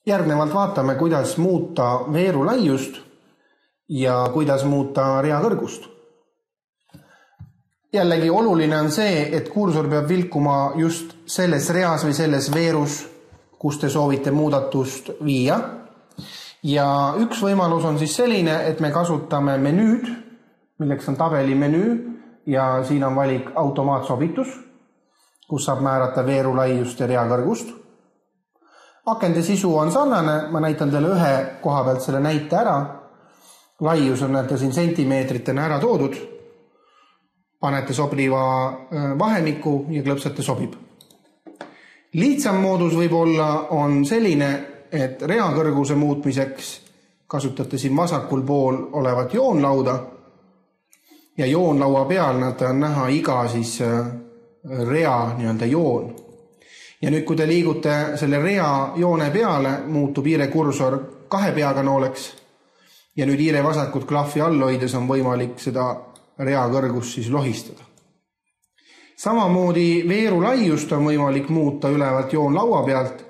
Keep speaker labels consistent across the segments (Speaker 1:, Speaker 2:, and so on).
Speaker 1: Järgnevalt vaatame, kuidas muuta veeru laiust ja kuidas muuta rea kõrgust. Jällegi oluline on see, et kursor peab vilkuma just selles reas või selles veerus, kus te soovite muudatust viia. Ja üks võimalus on siis selline, et me kasutame menüüd, milleks on tabeli menüü ja siin on valik automaatsobitus, kus saab määrata veeru laiust ja rea kõrgust. Akende sisu on sarnane, ma näitan teile ühe koha pealt selle näite ära. Laius on näete siin sentimeetritena ära toodud. Panete sobiva vahemiku ja klõpsate sobib. Lihtsam moodus võib-olla on selline, et rea kõrguse muutmiseks kasutate siin vasakul pool olevat joonlauda ja joonlaua peal on näha iga siis rea nii-öelda joon. Ja nüüd, kui te liigute selle rea joone peale, muutub hiire kursor 2 peaga nooleks ja nüüd hiire vasakut klahvi all hoides on võimalik seda rea kõrgust siis lohistada. Samamoodi veeru laiust on võimalik muuta ülevalt joonlaua pealt,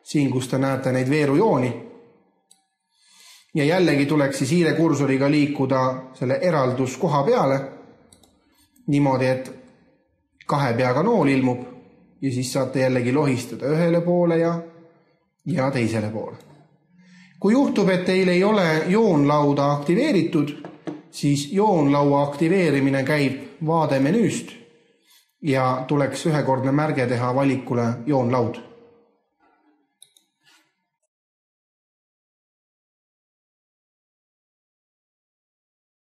Speaker 1: siin kus te näete neid veerujooni. Ja jällegi tuleks siis hiire kursoriga liikuda selle eralduskoha peale, niimoodi, et 2 peaga nool ilmub ja siis saate jällegi lohistada ühele poole ja teisele poole. Kui juhtub, et teil ei ole joonlauda aktiveeritud, siis joonlaua aktiveerimine käib vaade menüüst ja tuleks ühekordne märge teha valikule joonlaud.